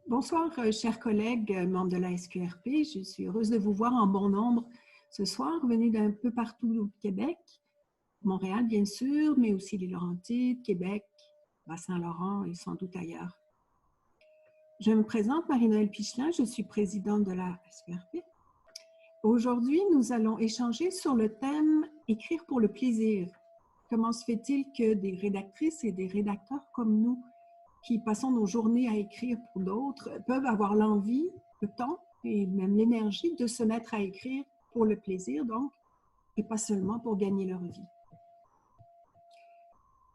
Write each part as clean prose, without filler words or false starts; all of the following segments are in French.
Bonsoir, chers collègues, membres de la SQRP. Je suis heureuse de vous voir en bon nombre ce soir, venus d'un peu partout au Québec, Montréal bien sûr, mais aussi les Laurentides, Québec, Bas-Saint-Laurent et sans doute ailleurs. Je me présente, Marie-Noëlle Pichelin, je suis présidente de la SQRP. Aujourd'hui, nous allons échanger sur le thème « Écrire pour le plaisir ». Comment se fait-il que des rédactrices et des rédacteurs comme nous, qui passons nos journées à écrire pour d'autres, peuvent avoir l'envie, le temps et même l'énergie de se mettre à écrire pour le plaisir, donc, et pas seulement pour gagner leur vie.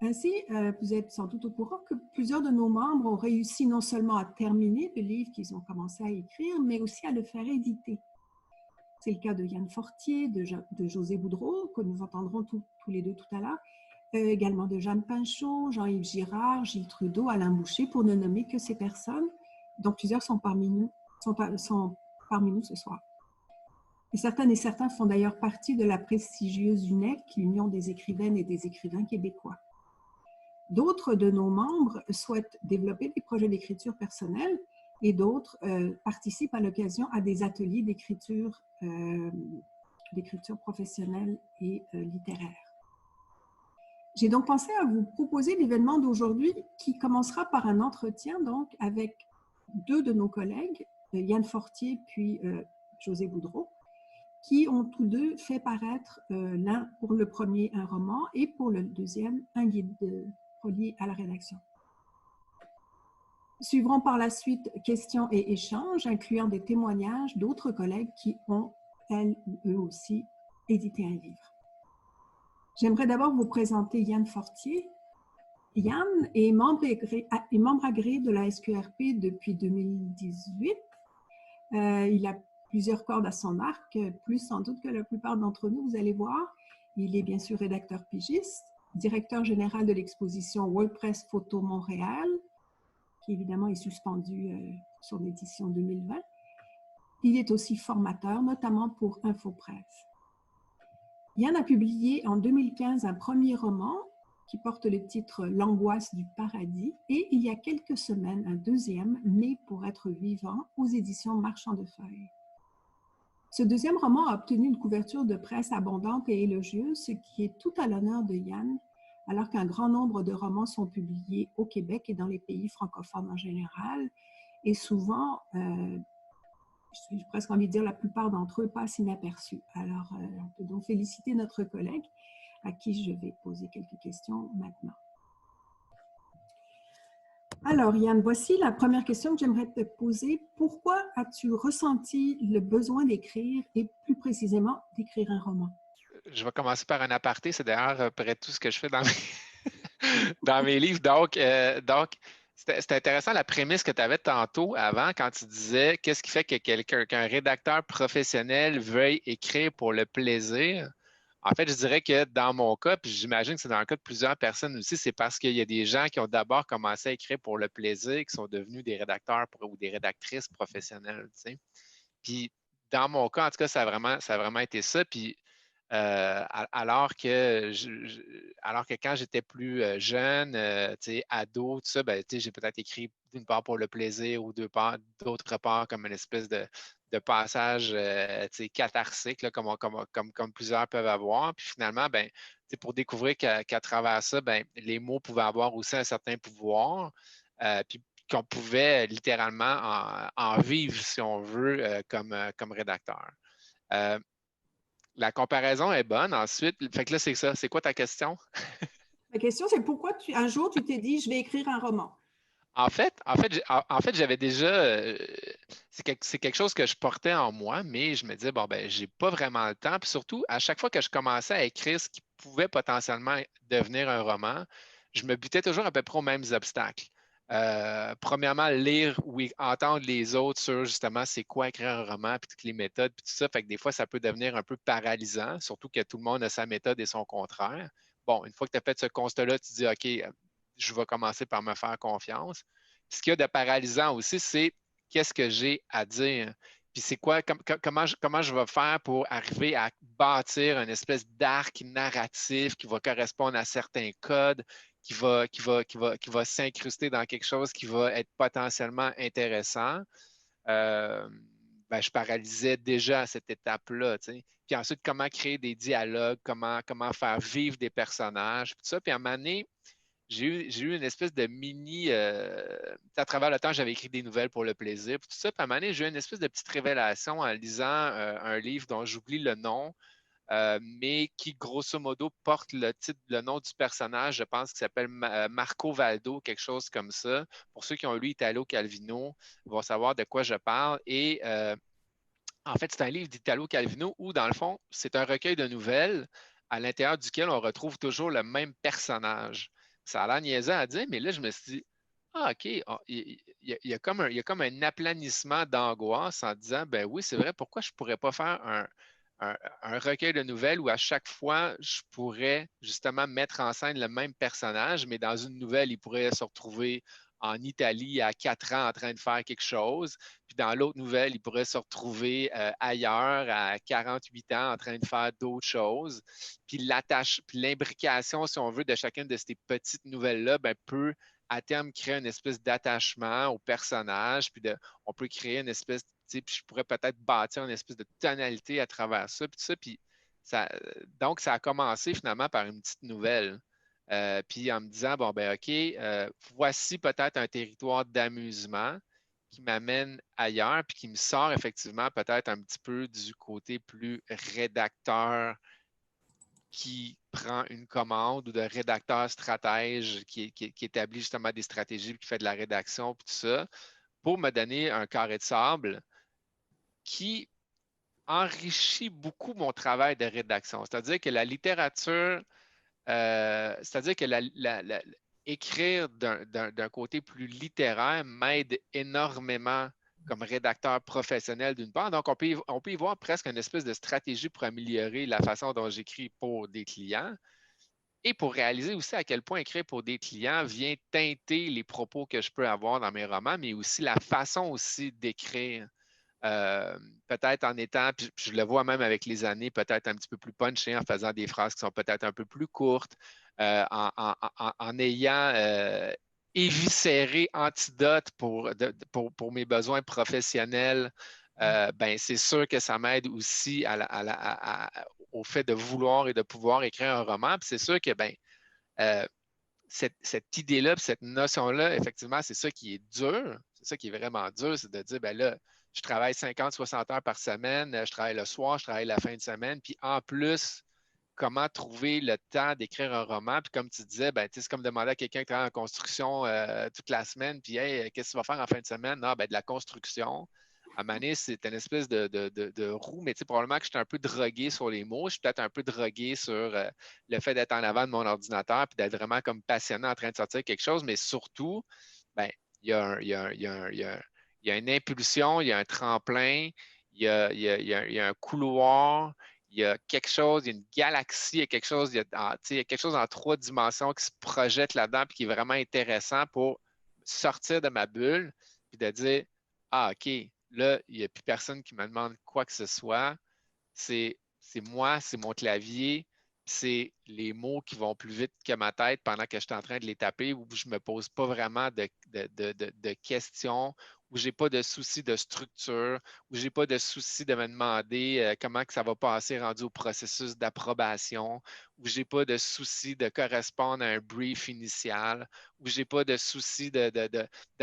Ainsi, vous êtes sans doute au courant que plusieurs de nos membres ont réussi non seulement à terminer le livre qu'ils ont commencé à écrire, mais aussi à le faire éditer. C'est le cas de Yann Fortier, de José Boudreau, que nous entendrons tous les deux tout à l'heure, également de Jeanne Pinchot, Jean-Yves Girard, Gilles Trudeau, Alain Boucher, pour ne nommer que ces personnes, dont plusieurs sont parmi nous ce soir. Et certaines et certains font d'ailleurs partie de la prestigieuse UNEC, l'Union des écrivaines et des écrivains québécois. D'autres de nos membres souhaitent développer des projets d'écriture personnelle et d'autres participent à l'occasion à des ateliers d'écriture professionnelle et littéraire. J'ai donc pensé à vous proposer l'événement d'aujourd'hui qui commencera par un entretien donc avec deux de nos collègues, Yann Fortier puis José Boudreau, qui ont tous deux fait paraître l'un pour le premier un roman et pour le deuxième un guide relié à la rédaction. Suivront par la suite questions et échanges, incluant des témoignages d'autres collègues qui ont, elles ou eux aussi, édité un livre. J'aimerais d'abord vous présenter Yann Fortier. Yann est membre agréé de la SQRP depuis 2018. Il a plusieurs cordes à son arc, plus sans doute que la plupart d'entre nous, vous allez voir. Il est bien sûr rédacteur pigiste, directeur général de l'exposition WordPress Photo Montréal, qui évidemment est suspendue pour son édition 2020. Il est aussi formateur, notamment pour Infopresse. Yann a publié en 2015 un premier roman qui porte le titre « L'angoisse du paradis » et il y a quelques semaines un deuxième, « Né pour être vivant » aux éditions Marchand de Feuilles. Ce deuxième roman a obtenu une couverture de presse abondante et élogieuse, ce qui est tout à l'honneur de Yann, alors qu'un grand nombre de romans sont publiés au Québec et dans les pays francophones en général, et souvent, j'ai presque envie de dire la plupart d'entre eux passent inaperçus. Alors, on peut donc féliciter notre collègue à qui je vais poser quelques questions maintenant. Alors, Yann, voici la première question que j'aimerais te poser. Pourquoi as-tu ressenti le besoin d'écrire et plus précisément d'écrire un roman? Je vais commencer par un aparté. C'est d'ailleurs à peu près tout ce que je fais dans dans mes livres. Donc c'est intéressant la prémisse que tu avais tantôt avant quand tu disais qu'est-ce qui fait que qu'un rédacteur professionnel veuille écrire pour le plaisir. En fait, je dirais que dans mon cas, puis j'imagine que c'est dans le cas de plusieurs personnes aussi, c'est parce qu'il y a des gens qui ont d'abord commencé à écrire pour le plaisir, qui sont devenus des rédacteurs ou des rédactrices professionnelles. Tu sais. Puis dans mon cas, en tout cas, ça a vraiment été ça. Puis alors que quand j'étais plus jeune, ado, tout ça, ben, j'ai peut-être écrit d'une part pour le plaisir ou d'autre part comme une espèce de passage catharsique, là, comme plusieurs peuvent avoir. Puis finalement, ben, pour découvrir qu'à travers ça, ben, les mots pouvaient avoir aussi un certain pouvoir. Puis qu'on pouvait littéralement en vivre, si on veut, comme rédacteur. La comparaison est bonne. Ensuite, fait que là, c'est ça. C'est quoi ta question? Ma question, c'est pourquoi un jour tu t'es dit, je vais écrire un roman? En fait, j'avais déjà. C'est quelque chose que je portais en moi, mais je me disais, bon, ben, j'ai pas vraiment le temps. Puis surtout, à chaque fois que je commençais à écrire ce qui pouvait potentiellement devenir un roman, je me butais toujours à peu près aux mêmes obstacles. Premièrement, lire ou entendre les autres sur justement c'est quoi écrire un roman, puis toutes les méthodes, puis tout ça. Fait que des fois, ça peut devenir un peu paralysant, surtout que tout le monde a sa méthode et son contraire. Bon, une fois que tu as fait ce constat-là, tu dis, OK, je vais commencer par me faire confiance. Puis ce qu'il y a de paralysant aussi, c'est qu'est-ce que j'ai à dire? Puis c'est quoi, comment je vais faire pour arriver à bâtir une espèce d'arc narratif qui va correspondre à certains codes, qui va s'incruster dans quelque chose qui va être potentiellement intéressant, je paralysais déjà à cette étape-là. Puis ensuite, comment créer des dialogues, comment faire vivre des personnages, tout ça. Puis à un moment donné, j'ai eu une espèce de mini. À travers le temps, j'avais écrit des nouvelles pour le plaisir, puis tout ça. Puis à un moment donné, j'ai eu une espèce de petite révélation en lisant un livre dont j'oublie le nom, mais qui, grosso modo, porte le nom du personnage, je pense, qui s'appelle Marco Valdo, quelque chose comme ça. Pour ceux qui ont lu Italo Calvino, ils vont savoir de quoi je parle. Et en fait, c'est un livre d'Italo Calvino où, dans le fond, c'est un recueil de nouvelles à l'intérieur duquel on retrouve toujours le même personnage. Ça a l'air niaisant à dire, mais là, je me suis dit, ah, OK, il y a comme un aplanissement d'angoisse en disant, ben oui, c'est vrai, pourquoi je ne pourrais pas faire un recueil de nouvelles où à chaque fois, je pourrais justement mettre en scène le même personnage, mais dans une nouvelle, il pourrait se retrouver en Italie à 4 ans en train de faire quelque chose, puis dans l'autre nouvelle, il pourrait se retrouver ailleurs à 48 ans en train de faire d'autres choses. Puis l'imbrication, si on veut, de chacune de ces petites nouvelles-là, peut à terme créer une espèce d'attachement au personnage, puis on peut créer une espèce, puis je pourrais peut-être bâtir une espèce de tonalité à travers ça, puis tout ça, puis donc ça a commencé finalement par une petite nouvelle. Puis en me disant, bon, ben OK, voici peut-être un territoire d'amusement qui m'amène ailleurs, puis qui me sort effectivement peut-être un petit peu du côté plus rédacteur qui prend une commande ou de rédacteur stratège qui établit justement des stratégies, puis qui fait de la rédaction, puis tout ça, pour me donner un carré de sable qui enrichit beaucoup mon travail de rédaction. C'est-à-dire que la littérature, c'est-à-dire que écrire d'un côté plus littéraire m'aide énormément comme rédacteur professionnel d'une part. Donc, on peut y voir presque une espèce de stratégie pour améliorer la façon dont j'écris pour des clients et pour réaliser aussi à quel point écrire pour des clients vient teinter les propos que je peux avoir dans mes romans, mais aussi la façon aussi d'écrire. Peut-être en étant, puis je le vois même avec les années, peut-être un petit peu plus punché, en faisant des phrases qui sont peut-être un peu plus courtes, en ayant éviscéré antidote pour mes besoins professionnels. C'est sûr que ça m'aide aussi au fait de vouloir et de pouvoir écrire un roman. Puis c'est sûr que euh, cette idée-là, cette notion-là, effectivement, c'est ça qui est dur. C'est ça qui est vraiment dur, c'est de dire, ben là, je travaille 50, 60 heures par semaine, je travaille le soir, je travaille la fin de semaine, puis en plus, comment trouver le temps d'écrire un roman. Puis comme tu disais, c'est comme demander à quelqu'un qui travaille en construction toute la semaine, puis hey, qu'est-ce que tu vas faire en fin de semaine? Non, de la construction. À Mané, c'est une espèce de roue, mais probablement que je suis un peu drogué sur les mots. Je suis peut-être un peu drogué sur le fait d'être en avant de mon ordinateur puis d'être vraiment comme passionné en train de sortir quelque chose, mais surtout, il y a une impulsion, il y a un tremplin, il y a un couloir, il y a quelque chose, il y a une galaxie, il y a quelque chose, il y a quelque chose en 3 dimensions qui se projette là-dedans et qui est vraiment intéressant pour sortir de ma bulle puis de dire, ah, OK, là, il n'y a plus personne qui me demande quoi que ce soit. C'est moi, c'est mon clavier, c'est les mots qui vont plus vite que ma tête pendant que je suis en train de les taper, où je ne me pose pas vraiment de questions, où je n'ai pas de souci de structure, où je n'ai pas de souci de me demander comment que ça va passer rendu au processus d'approbation, où je n'ai pas de souci de correspondre à un brief initial, où je n'ai pas de souci de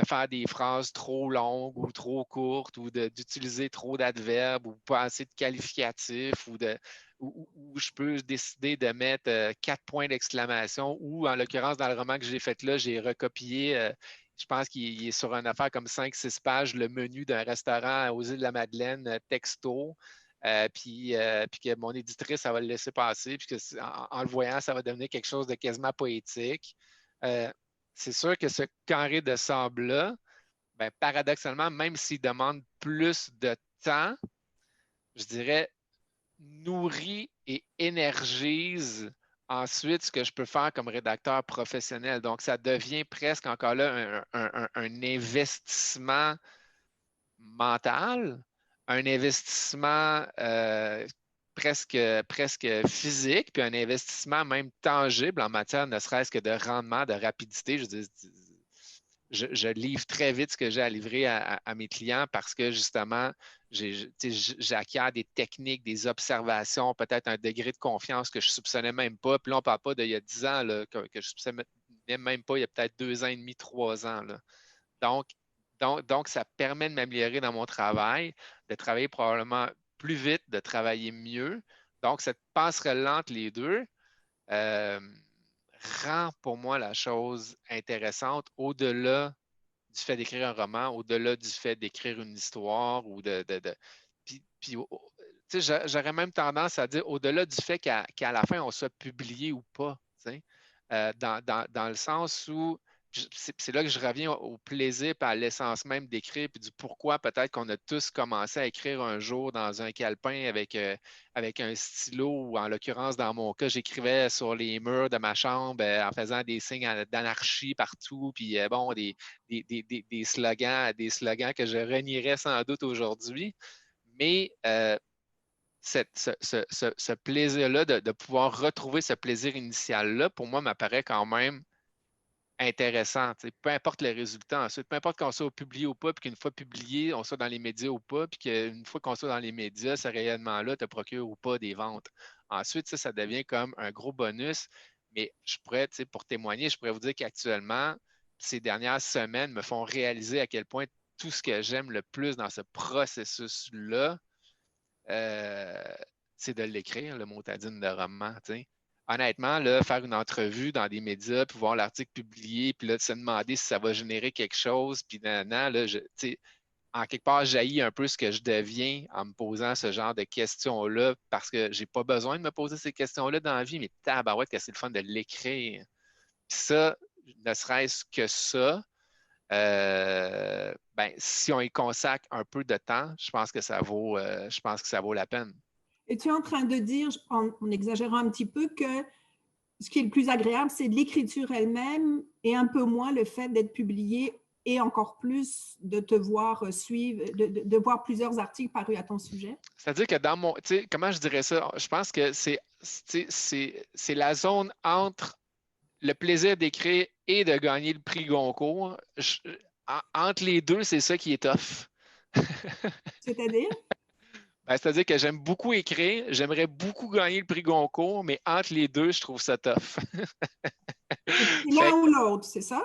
faire des phrases trop longues ou trop courtes ou d'utiliser trop d'adverbes ou pas assez de qualificatifs ou je peux décider de mettre 4 points d'exclamation ou, en l'occurrence, dans le roman que j'ai fait là, j'ai recopié, je pense qu'il est sur une affaire comme 5-6 pages, le menu d'un restaurant aux îles de la Madeleine, texto. Puis que mon éditrice, ça va le laisser passer, puis que en le voyant, ça va devenir quelque chose de quasiment poétique. C'est sûr que ce carré de sable-là, paradoxalement, même s'il demande plus de temps, je dirais, nourrit et énergise ensuite ce que je peux faire comme rédacteur professionnel. Donc, ça devient presque encore là un investissement mental, un investissement presque physique, puis un investissement même tangible en matière ne serait-ce que de rendement, de rapidité. Je veux dire, je livre très vite ce que j'ai à livrer à mes clients parce que justement, j'acquiers des techniques, des observations, peut-être un degré de confiance que je ne soupçonnais même pas. Puis là, on ne parle pas d'il y a 10 ans là, que je ne soupçonnais même pas, il y a peut-être 2 ans et demi, 3 ans. Là. Donc, donc, ça permet de m'améliorer dans mon travail, de travailler probablement plus vite, de travailler mieux. Donc, cette passerelle entre les deux euh, rend pour moi la chose intéressante au-delà du fait d'écrire un roman, au-delà du fait d'écrire une histoire ou puis, j'aurais même tendance à dire au-delà du fait qu'à la fin, on soit publié ou pas, dans le sens où c'est là que je reviens au plaisir et à l'essence même d'écrire, puis du pourquoi peut-être qu'on a tous commencé à écrire un jour dans un calepin avec un stylo, ou en l'occurrence, dans mon cas, j'écrivais sur les murs de ma chambre en faisant des signes d'anarchie partout, puis bon, des slogans que je renierais sans doute aujourd'hui. Mais ce plaisir-là, de pouvoir retrouver ce plaisir initial-là, pour moi, m'apparaît quand même intéressant. Peu importe les résultats ensuite, peu importe qu'on soit publié ou pas, puis qu'une fois publié, on soit dans les médias ou pas, puis qu'une fois qu'on soit dans les médias, ce rayonnement-là te procure ou pas des ventes. Ensuite, ça devient comme un gros bonus. Mais je pourrais, pour témoigner, je pourrais vous dire qu'actuellement, ces dernières semaines me font réaliser à quel point tout ce que j'aime le plus dans ce processus-là, c'est de l'écrire, le motadine de roman. T'sais. Honnêtement, là, faire une entrevue dans des médias, puis voir l'article publié, puis là, de se demander si ça va générer quelque chose, puis là, en quelque part, jaillit un peu ce que je deviens en me posant ce genre de questions-là, parce que j'ai pas besoin de me poser ces questions-là dans la vie, mais tabarouette que c'est le fun de l'écrire. Puis ça, ne serait-ce que ça, si on y consacre un peu de temps, je pense que ça vaut la peine. Et tu es en train de dire, en exagérant un petit peu, que ce qui est le plus agréable, c'est l'écriture elle-même et un peu moins le fait d'être publié et encore plus de te voir suivre, de voir plusieurs articles parus à ton sujet? C'est-à-dire que dans mon, comment je dirais ça? Je pense que c'est la zone entre le plaisir d'écrire et de gagner le prix Goncourt. Entre les deux, c'est ça qui est tough. C'est-à-dire? C'est-à-dire que j'aime beaucoup écrire, j'aimerais beaucoup gagner le prix Goncourt, mais entre les deux, je trouve ça tough. L'un ou l'autre, c'est ça?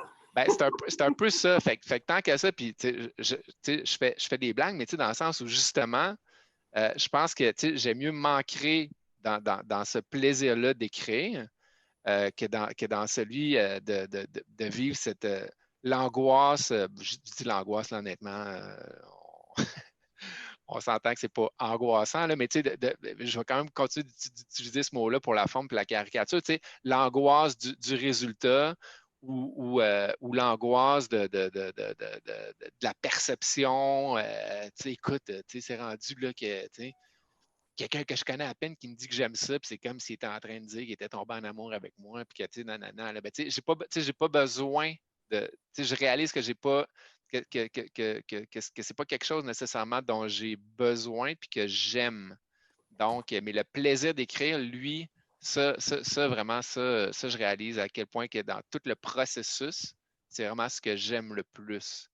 C'est un peu ça. Fait que tant qu'à ça, puis je fais des blagues, mais dans le sens où justement, je pense que j'aime mieux m'ancrer dans ce plaisir-là d'écrire que dans celui de vivre l'angoisse. Je dis l'angoisse, là, honnêtement. On s'entend que c'est pas angoissant, là, mais je vais quand même continuer d'utiliser ce mot-là pour la forme et la caricature. L'angoisse du résultat ou l'angoisse de la perception. Écoute, c'est rendu là que quelqu'un que je connais à peine qui me dit que j'aime ça, puis c'est comme s'il était en train de dire qu'il était tombé en amour avec moi, puis que, nanana, là, j'ai pas besoin de. Je réalise que j'ai pas. Que c'est pas quelque chose nécessairement dont j'ai besoin puis que j'aime. Donc, mais le plaisir d'écrire, lui, vraiment, je réalise à quel point que dans tout le processus, c'est vraiment ce que j'aime le plus.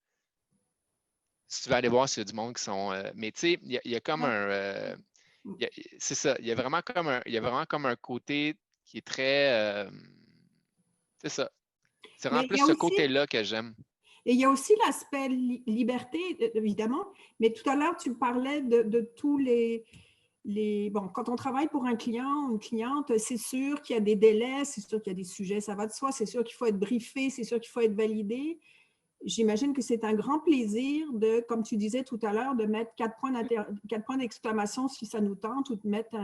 Si tu veux aller voir s'il y a du monde qui sont. Mais tu sais, il y a comme un. C'est ça. Il y a vraiment comme un côté qui est très. C'est ça. C'est vraiment Mais plus ce côté-là que j'aime. Et il y a aussi l'aspect liberté, évidemment, mais tout à l'heure, tu parlais de tous Bon, quand on travaille pour un client ou une cliente, c'est sûr qu'il y a des délais, c'est sûr qu'il y a des sujets, ça va de soi, c'est sûr qu'il faut être briefé, c'est sûr qu'il faut être validé. J'imagine que c'est un grand plaisir de, comme tu disais tout à l'heure, de mettre 4 points d'exclamation si ça nous tente, ou de mettre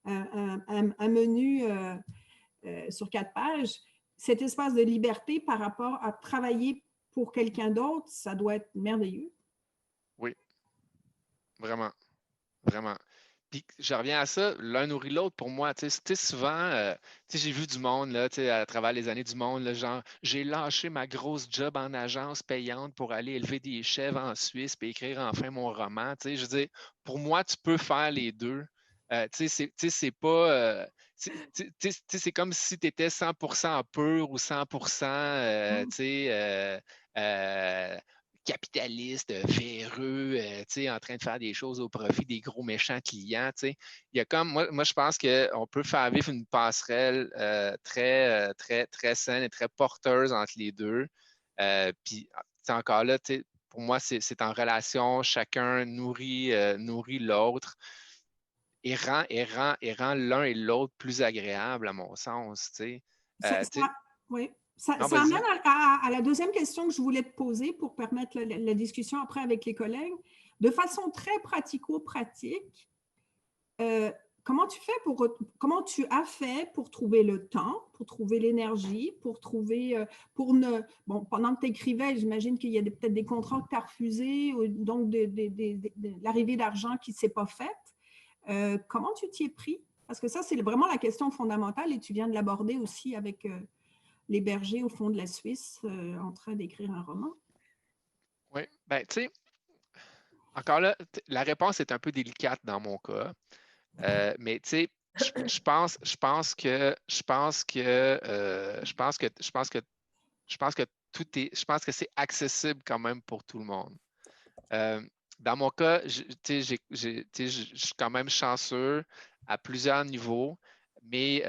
un menu sur 4 pages. Cet espace de liberté par rapport à travailler pour quelqu'un d'autre, ça doit être merveilleux. Oui, vraiment, vraiment. Puis je reviens à ça, l'un nourrit l'autre pour moi. Tu sais, souvent, j'ai vu du monde là, à travers les années du monde, là, genre, j'ai lâché ma grosse job en agence payante pour aller élever des chèvres en Suisse et écrire enfin mon roman. Tu sais, je veux dire, pour moi, tu peux faire les deux. C'est pas. C'est comme si tu étais 100% pur ou 100% Mm. euh, capitaliste, véreux, en train de faire des choses au profit des gros méchants clients. Il y a comme, moi, je pense qu'on peut faire vivre une passerelle très, très saine et très porteuse entre les deux. Puis, encore là, pour moi, c'est en relation, chacun nourrit l'autre et rend l'un et l'autre plus agréable, à mon sens. Oui. Ça, Non, ça amène vas-y. à la deuxième question que je voulais te poser pour permettre la discussion après avec les collègues. De façon très pratico-pratique, euh, comment tu as fait pour trouver le temps, pour trouver l'énergie, pour trouver, bon, pendant que tu écrivais, j'imagine qu'il y a peut-être des contrats que tu as refusés, ou donc de l'arrivée d'argent qui ne s'est pas faite. Comment tu t'y es pris? Parce que ça, c'est vraiment la question fondamentale et tu viens de l'aborder aussi avec les bergers au fond de la Suisse en train d'écrire un roman. Oui, ben, tu sais, encore là, la réponse est un peu délicate dans mon cas. Mais tu sais, je pense que je pense que c'est accessible quand même pour tout le monde. Euh, Dans mon cas, je suis quand même chanceux à plusieurs niveaux, mais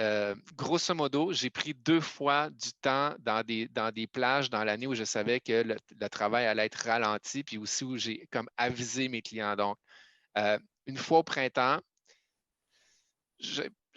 grosso modo, j'ai pris 2 fois du temps dans des plages dans l'année où je savais que le travail allait être ralenti, puis aussi où j'ai comme avisé mes clients. Donc, une fois au printemps,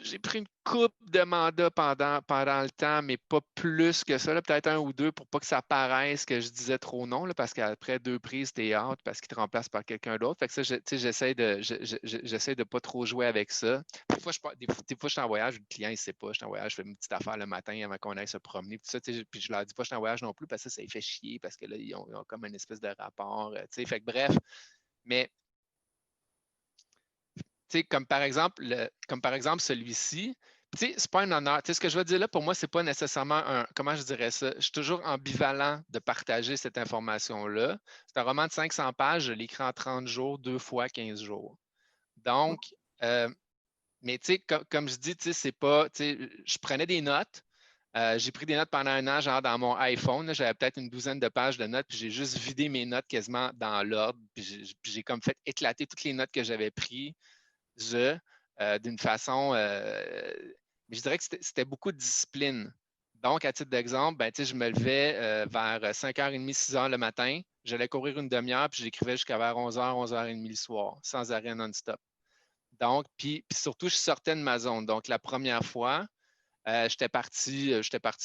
j'ai pris une coupe de mandats pendant le temps, mais pas plus que ça, peut-être un ou deux pour pas que ça paraisse que je disais trop non, là, parce qu'après 2 prises, t'es out parce qu'il te remplace par quelqu'un d'autre. Fait que ça, j'essaie de pas trop jouer avec ça. Des fois, je suis en voyage, le client, il sait pas, je suis en voyage, je fais une petite affaire le matin avant qu'on aille se promener. Puis, ça, puis je leur dis pas, je suis en voyage non plus, parce que ça les fait chier, parce que là, ils ont comme une espèce de rapport. Fait que bref, mais comme par exemple celui-ci, c'est pas un honneur. Ce que je veux dire là, pour moi, c'est pas nécessairement comment je dirais ça? Je suis toujours ambivalent de partager cette information-là. C'est un roman de 500 pages, je l'écris en 30 jours, 2 fois 15 jours. Donc, mais comme je dis, c'est pas, je prenais des notes. J'ai pris des notes pendant un an, genre dans mon iPhone. J'avais peut-être une douzaine de pages de notes, puis j'ai juste vidé mes notes quasiment dans l'ordre. Puis j'ai comme fait éclater toutes les notes que j'avais prises d'une façon. Je dirais que c'était beaucoup de discipline. Donc, à titre d'exemple, je me levais vers 5h30, 6h le matin. J'allais courir une demi-heure, puis j'écrivais jusqu'à vers 11h, 11h30 le soir, sans arrêt non-stop. Donc, puis surtout, je sortais de ma zone. Donc, la première fois, j'étais parti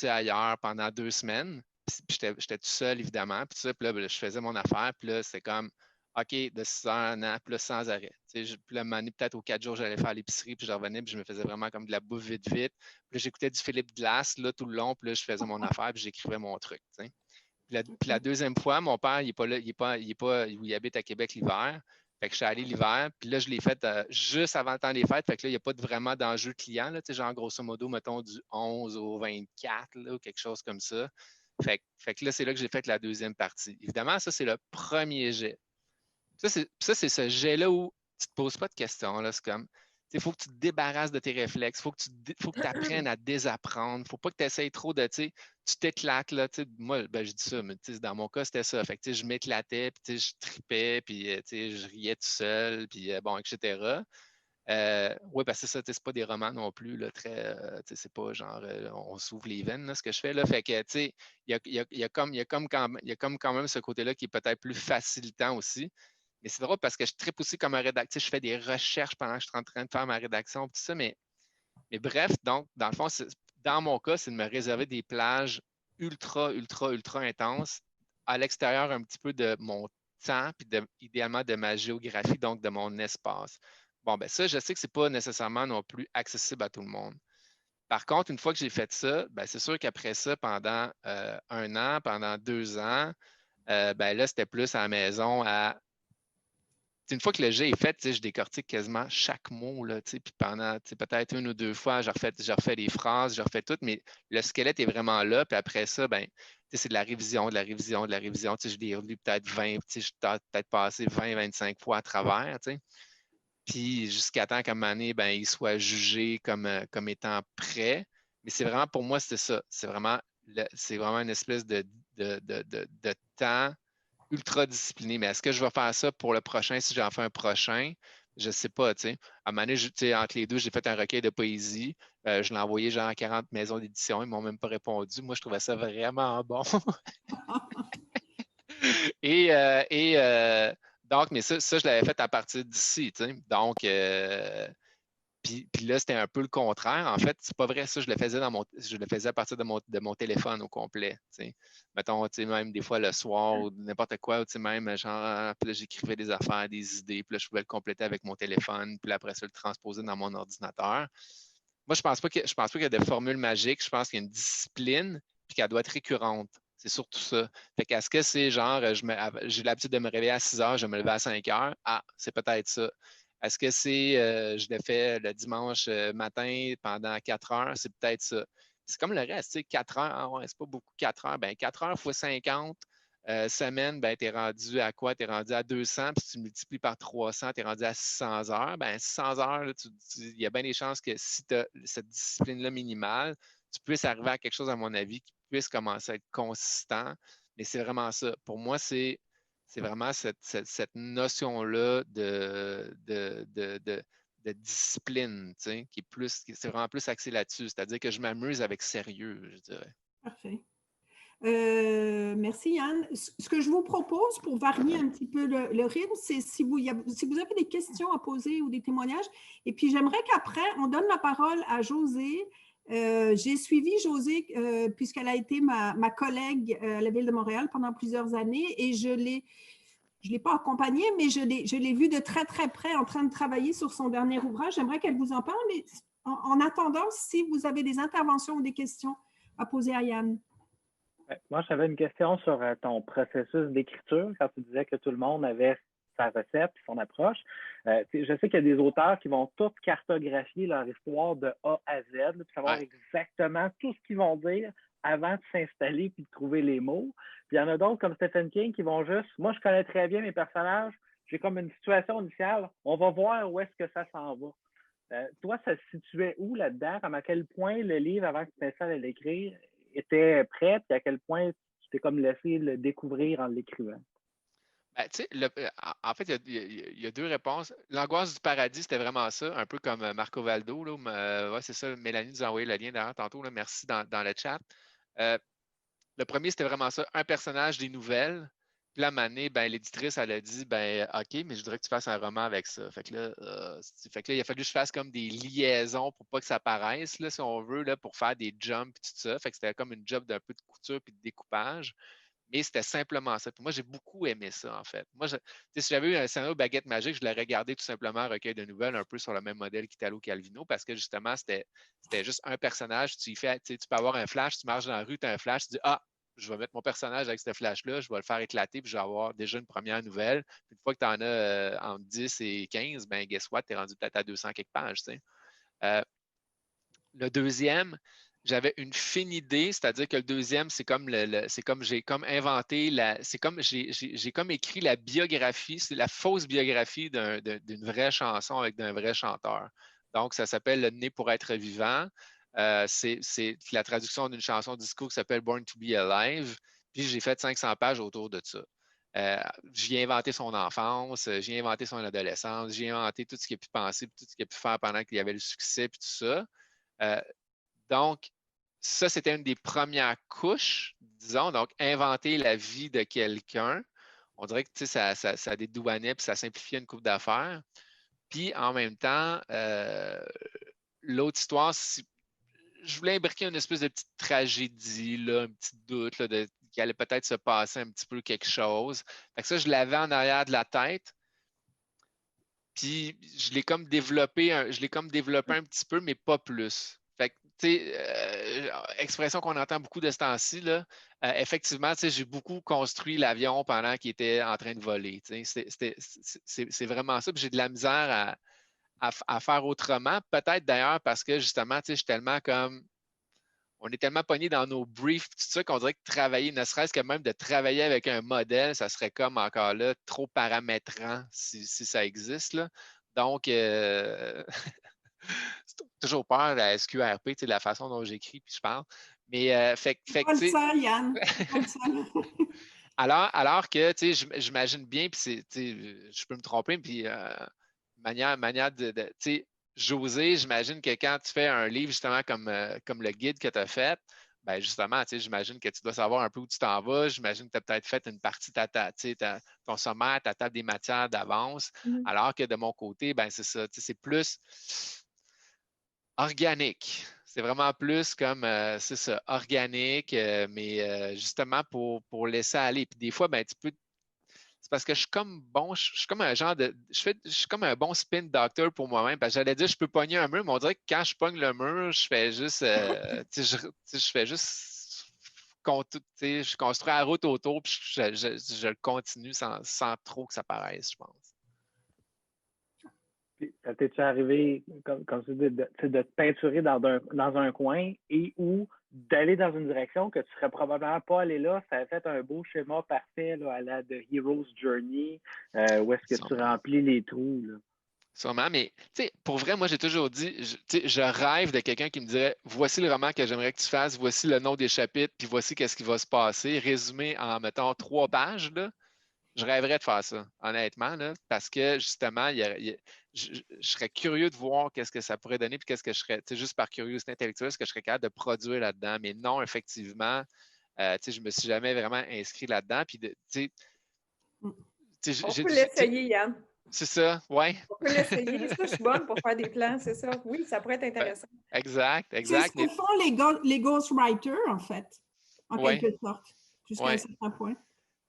ailleurs pendant 2 semaines. Puis j'étais tout seul, évidemment. Puis là, je faisais mon affaire. Puis là, c'est comme, OK, de 6 heures à 1 an, puis là, sans arrêt. Puis là, peut-être aux 4 jours, j'allais faire l'épicerie, puis je revenais, puis je me faisais vraiment comme de la bouffe vite, vite. Puis là, j'écoutais du Philippe Glass, là, tout le long. Puis là, je faisais mon affaire, puis j'écrivais mon truc. Puis la deuxième fois, mon père, il n'est pas là, il habite à Québec l'hiver. Fait que je suis allé l'hiver, puis là, je l'ai fait juste avant le temps des fêtes. Fait que là, il n'y a pas vraiment d'enjeu client, là, genre grosso modo, mettons du 11 au 24, là, ou quelque chose comme ça. Fait que là, c'est là que j'ai fait la deuxième partie. Évidemment, ça, c'est le premier jet. C'est ce jet-là où tu ne te poses pas de questions. Là. C'est comme, il faut que tu te débarrasses de tes réflexes, il faut que tu apprennes à désapprendre. Il ne faut pas que tu essayes trop de, tu t'éclates. Là, moi, ben, je dis ça, mais dans mon cas, c'était ça. Fait que, je m'éclatais, puis je tripais, puis je riais tout seul, puis bon, etc. Oui, parce que ça, c'est pas des romans non plus, là, très, c'est pas genre on s'ouvre les veines, là, ce que je fais là. Fait que, il y a comme quand même ce côté-là qui est peut-être plus facilitant aussi. Mais c'est drôle parce que je tripe aussi comme un rédacteur. Je fais des recherches pendant que je suis en train de faire ma rédaction, tout ça. Mais bref, donc, dans le fond, dans mon cas, c'est de me réserver des plages ultra, ultra, ultra intenses à l'extérieur un petit peu de mon temps, puis idéalement de ma géographie, donc de mon espace. Bon, ben ça, je sais que ce n'est pas nécessairement non plus accessible à tout le monde. Par contre, une fois que j'ai fait ça, ben, c'est sûr qu'après ça, pendant 1 an, pendant 2 ans, ben là, c'était plus à la maison une fois que le jet est fait, je décortique quasiment chaque mot. Là, puis pendant peut-être 1 ou 2 fois, je refais des phrases, je refais tout, mais le squelette est vraiment là. Puis après ça, ben, c'est de la révision, de la révision, de la révision. Je l'ai relu peut-être 20, je peut-être passé 20, 25 fois à travers. puis jusqu'à temps qu'à un moment donné, ben, il soit jugé comme étant prêt. Mais c'est vraiment, pour moi, c'était ça. C'est vraiment une espèce de temps ultra discipliné. Mais est-ce que je vais faire ça pour le prochain si j'en fais un prochain? Je ne sais pas, tu sais. À un moment donné, tu sais, entre les deux, j'ai fait un recueil de poésie. Je l'ai envoyé genre à 40 maisons d'édition. Ils ne m'ont même pas répondu. Moi, je trouvais ça vraiment bon. Donc, mais ça, je l'avais fait à partir d'ici, tu sais. Donc, puis là, c'était un peu le contraire. En fait, c'est pas vrai, ça, je le faisais à partir de mon téléphone au complet. T'sais. Mettons, même des fois le soir ou n'importe quoi, ou même genre, puis là, j'écrivais des affaires, des idées, puis là, je pouvais le compléter avec mon téléphone, puis là, après ça, le transposer dans mon ordinateur. Moi, je pense pas qu'il y a de formule magique. Je pense qu'il y a une discipline, puis qu'elle doit être récurrente. C'est surtout ça. Fait qu'est-ce que c'est genre, j'ai l'habitude de me réveiller à 6 heures, je me lever à 5 heures? Ah, c'est peut-être ça. Est-ce que je le fais le dimanche matin pendant 4 heures? C'est peut-être ça. C'est comme le reste, tu sais, 4 heures, ah ouais, c'est pas beaucoup 4 heures. Ben 4 heures fois 50 semaines, ben, tu es rendu à quoi? Tu es rendu à 200, puis tu multiplies par 300, tu es rendu à 600 heures. Ben 600 heures, il y a bien des chances que si tu as cette discipline-là minimale, tu puisses arriver à quelque chose, à mon avis, qui puisse commencer à être consistant. Mais c'est vraiment ça. Pour moi, c'est vraiment cette notion-là de discipline, tu sais, c'est vraiment plus axé là-dessus. C'est-à-dire que je m'amuse avec sérieux, je dirais. Parfait. Merci Yann. Ce que je vous propose pour varier un petit peu le rythme, c'est si vous avez des questions à poser ou des témoignages, et puis j'aimerais qu'après, on donne la parole à Josée. J'ai suivi Josée puisqu'elle a été ma collègue à la Ville de Montréal pendant plusieurs années et je l'ai pas accompagnée, mais je l'ai vue de très, très près en train de travailler sur son dernier ouvrage. J'aimerais qu'elle vous en parle, mais en attendant, si vous avez des interventions ou des questions à poser à Yann. Moi, j'avais une question sur ton processus d'écriture, quand tu disais que tout le monde avait sa recette et son approche. Je sais qu'il y a des auteurs qui vont tous cartographier leur histoire de A à Z, puis savoir exactement tout ce qu'ils vont dire avant de s'installer puis de trouver les mots. Puis il y en a d'autres comme Stephen King qui vont juste, moi je connais très bien mes personnages, j'ai comme une situation initiale, on va voir où est-ce que ça s'en va. Toi, ça se situait où là-dedans? Comme à quel point le livre, avant que tu t'installes à l'écrire, était prêt, puis à quel point tu t'es comme laissé le découvrir en l'écrivant? Ben, tu sais, en fait, il y a deux réponses. L'angoisse du paradis, c'était vraiment ça, un peu comme Marco Valdo. Là, ouais, c'est ça, Mélanie nous a envoyé le lien derrière tantôt. Là, merci dans le chat. Le premier, c'était vraiment ça, un personnage des nouvelles. Puis là, Mané, ben, l'éditrice, elle a dit, ben, OK, mais je voudrais que tu fasses un roman avec ça. Fait que là, il a fallu que je fasse comme des liaisons pour pas que ça paraisse, là, si on veut, là, pour faire des jumps et tout ça. Fait que c'était comme une job d'un peu de couture puis de découpage. Mais c'était simplement ça. Puis moi, j'ai beaucoup aimé ça, en fait. Moi, si j'avais eu un scénario Baguette Magique, je l'aurais gardé tout simplement un recueil de nouvelles, un peu sur le même modèle qu'Italo Calvino, parce que justement, c'était juste un personnage. Tu peux avoir un flash, tu marches dans la rue, tu as un flash, tu dis ah, je vais mettre mon personnage avec ce flash-là, je vais le faire éclater, puis je vais avoir déjà une première nouvelle. Puis une fois que tu en as entre 10 et 15, ben guess what, tu es rendu peut-être à 200 quelques pages. Le deuxième, j'avais une fine idée, c'est-à-dire que le deuxième, c'est comme j'ai comme inventé c'est comme j'ai comme écrit la biographie, c'est la fausse biographie d'une vraie chanson avec d'un vrai chanteur. Donc, ça s'appelle Le Né pour être vivant. C'est la traduction d'une chanson disco qui s'appelle Born to be Alive. Puis j'ai fait 500 pages autour de ça. J'y ai inventé son enfance, j'y ai inventé son adolescence, j'ai inventé tout ce qu'il a pu penser, tout ce qu'il a pu faire pendant qu'il y avait le succès, puis tout ça. Euh, donc, ça, c'était une des premières couches, disons, donc inventer la vie de quelqu'un. On dirait que ça dédouanait puis ça simplifiait une coupe d'affaires. Puis en même temps, l'autre histoire, je voulais imbriquer une espèce de petite tragédie, là, un petit doute là, qu'il allait peut-être se passer un petit peu quelque chose. Fait que ça, je l'avais en arrière de la tête. Puis je l'ai comme développé un petit peu, mais pas plus. Fait que, tu sais, expression qu'on entend beaucoup de ce temps-ci, là, effectivement, tu sais, j'ai beaucoup construit l'avion pendant qu'il était en train de voler. Tu sais. C'est vraiment ça. Puis j'ai de la misère à faire autrement. Peut-être d'ailleurs parce que justement, tu sais, je suis tellement comme on est tellement pogné dans nos briefs, tout ça, qu'on dirait que travailler, ne serait-ce que même de travailler avec un modèle, ça serait comme encore là trop paramétrant si ça existe. Là. Donc, c'est toujours peur, la SQRP, de la façon dont j'écris puis je parle. Mais, fait que, Pas le tu sais, seul, Yann. Pas le seul. alors que, tu sais, j'imagine bien, puis je peux me tromper, puis manière tu sais, José, j'imagine que quand tu fais un livre, justement, comme le guide que tu as fait, ben justement, tu sais, j'imagine que tu dois savoir un peu où tu t'en vas. J'imagine que tu as peut-être fait une partie de ton sommaire, ta table des matières d'avance, alors que de mon côté, ben c'est ça, tu sais, c'est plus organique. C'est vraiment plus comme, c'est ça, organique, mais justement pour laisser aller. Puis des fois, ben, c'est parce que je suis comme bon, je suis comme un genre de. Je suis comme un bon spin doctor pour moi-même. Parce que j'allais dire, je peux pogner un mur, mais on dirait que quand je pogne le mur, je fais juste. Je fais juste. Je construis la route autour, puis je le continue sans trop que ça paraisse, je pense. Ça t'es-tu arrivé, comme tu dis, de te peinturer dans un coin et ou d'aller dans une direction que tu ne serais probablement pas allé là, ça a fait un beau schéma parfait là, à la de Hero's Journey, où est-ce que tu remplis les trous. Là. Sûrement, mais pour vrai, moi, j'ai toujours dit, je rêve de quelqu'un qui me dirait voici le roman que j'aimerais que tu fasses, voici le nom des chapitres, puis voici qu'est-ce qui va se passer, résumé en, mettons, 3 pages. Là. Je rêverais de faire ça, honnêtement, là, parce que justement, je serais curieux de voir qu'est-ce que ça pourrait donner, puis qu'est-ce que je serais, juste par curiosité intellectuelle, ce que je serais capable de produire là-dedans. Mais non, effectivement, je ne me suis jamais vraiment inscrit là-dedans. Puis, on peut l'essayer, Yann. C'est ça, oui. On peut l'essayer. Ça, je suis bonne pour faire des plans, c'est ça. Oui, ça pourrait être intéressant. Exact. C'est ce que font les ghostwriters, en fait, en quelque sorte, jusqu'à un certain point.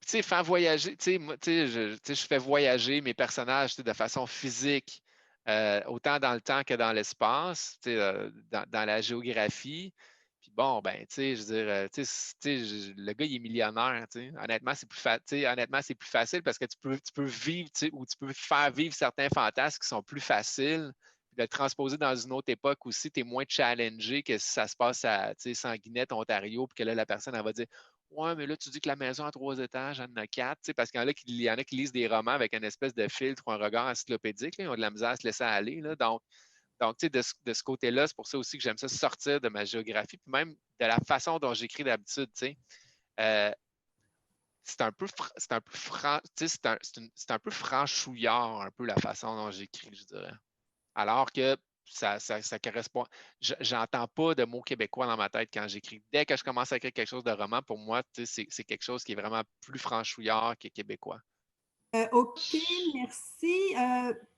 Tu sais, faire voyager, je fais voyager mes personnages de façon physique, autant dans le temps que dans l'espace, dans la géographie. Puis bon, ben, je veux dire, le gars, il est millionnaire, honnêtement, c'est plus facile parce que tu peux vivre, ou tu peux faire vivre certains fantasmes qui sont plus faciles. Puis de le transposer dans une autre époque aussi, tu es moins challengé que si ça se passe à Sanguinette, Ontario, puis que là, la personne, elle va dire ouais, mais là, tu dis que la maison a 3 étages, elle en a 4, parce qu'il y en a qui lisent des romans avec une espèce de filtre ou un regard encyclopédique, là, ils ont de la misère à se laisser aller. Là, donc de ce côté-là, c'est pour ça aussi que j'aime ça sortir de ma géographie, puis même de la façon dont j'écris d'habitude. C'est un peu franchouillard, un peu la façon dont j'écris, je dirais. Alors que ça correspond. J'entends pas de mots québécois dans ma tête quand j'écris. Dès que je commence à écrire quelque chose de roman, pour moi, c'est quelque chose qui est vraiment plus franchouillard que québécois. OK, merci.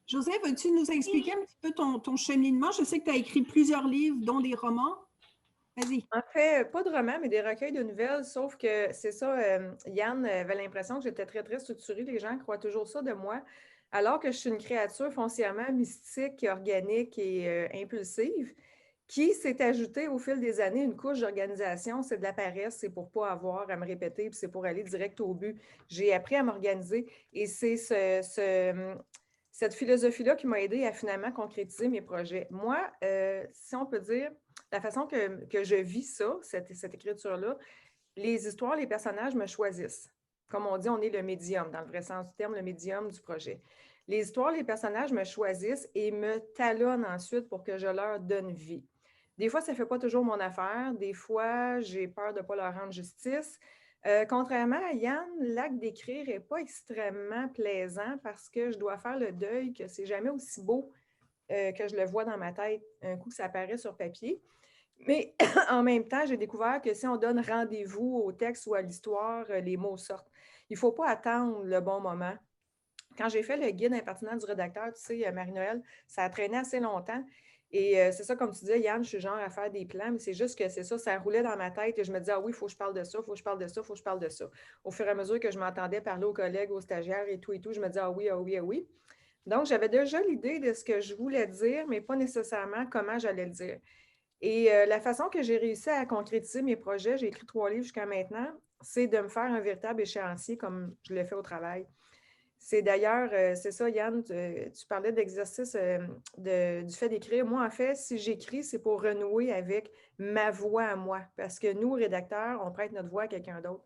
José, veux-tu nous expliquer un petit peu ton cheminement? Je sais que tu as écrit plusieurs livres, dont des romans. Vas-y. En fait, pas de romans, mais des recueils de nouvelles, sauf que c'est ça, Yann avait l'impression que j'étais très, très structurée. Les gens croient toujours ça de moi, alors que je suis une créature foncièrement mystique, organique et impulsive, qui s'est ajoutée au fil des années une couche d'organisation. C'est de la paresse, c'est pour ne pas avoir à me répéter, puis c'est pour aller direct au but. J'ai appris à m'organiser et c'est cette philosophie-là qui m'a aidée à finalement concrétiser mes projets. Moi, si on peut dire, la façon que je vis ça, cette écriture-là, les histoires, les personnages me choisissent. Comme on dit, on est le médium, dans le vrai sens du terme, le médium du projet. Les histoires, les personnages me choisissent et me talonnent ensuite pour que je leur donne vie. Des fois, ça ne fait pas toujours mon affaire. Des fois, j'ai peur de ne pas leur rendre justice. Contrairement à Yann, l'acte d'écrire n'est pas extrêmement plaisant parce que je dois faire le deuil que c'est jamais aussi beau que je le vois dans ma tête un coup que ça apparaît sur papier. Mais en même temps, j'ai découvert que si on donne rendez-vous au texte ou à l'histoire, les mots sortent. Il ne faut pas attendre le bon moment. Quand j'ai fait le guide impertinent du rédacteur, tu sais, Marie-Noël, ça a traîné assez longtemps. Et c'est ça, comme tu disais, Yann, je suis genre à faire des plans, mais c'est juste que c'est ça, ça roulait dans ma tête et je me disais, ah oui, il faut que je parle de ça, il faut que je parle de ça, il faut que je parle de ça. Au fur et à mesure que je m'entendais parler aux collègues, aux stagiaires et tout, je me disais, ah oui, ah oui, ah oui. Donc, j'avais déjà l'idée de ce que je voulais dire, mais pas nécessairement comment j'allais le dire. Et la façon que j'ai réussi à concrétiser mes projets, j'ai écrit 3 livres jusqu'à maintenant, c'est de me faire un véritable échéancier comme je l'ai fait au travail. C'est d'ailleurs, c'est ça, Yann, tu parlais d'exercice du fait d'écrire. Moi, en fait, si j'écris, c'est pour renouer avec ma voix à moi. Parce que nous, rédacteurs, on prête notre voix à quelqu'un d'autre.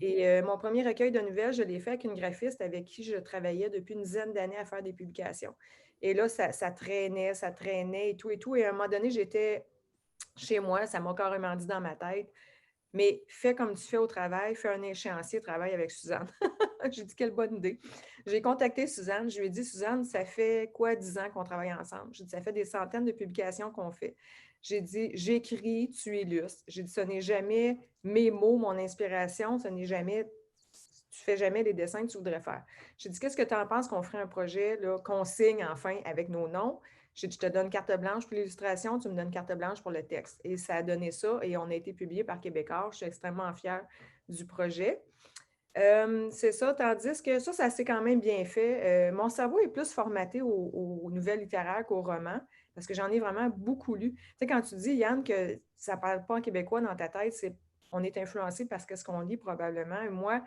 Et mon premier recueil de nouvelles, je l'ai fait avec une graphiste avec qui je travaillais depuis une dizaine d'années à faire des publications. Et là, ça traînait et tout et tout. Et à un moment donné, j'étais chez moi, ça m'a carrément dit dans ma tête, mais fais comme tu fais au travail, fais un échéancier, travaille avec Suzanne. J'ai dit, quelle bonne idée. J'ai contacté Suzanne, je lui ai dit, Suzanne, ça fait quoi 10 ans qu'on travaille ensemble? J'ai dit, ça fait des centaines de publications qu'on fait. J'ai dit, j'écris, tu illustres. J'ai dit, ce n'est jamais mes mots, mon inspiration, ce n'est jamais, tu fais jamais les dessins que tu voudrais faire. J'ai dit, qu'est-ce que tu en penses qu'on ferait un projet, là, qu'on signe enfin avec nos noms? J'ai dit, je te donne carte blanche pour l'illustration, tu me donnes carte blanche pour le texte. Et ça a donné ça et on a été publié par Québécois. Je suis extrêmement fière du projet. C'est ça, tandis que ça s'est quand même bien fait. Mon cerveau est plus formaté aux nouvelles littéraires qu'aux romans, parce que j'en ai vraiment beaucoup lu. Tu sais, quand tu dis, Yann, que ça ne parle pas en québécois dans ta tête, on est influencé parce que ce qu'on lit probablement. Et moi,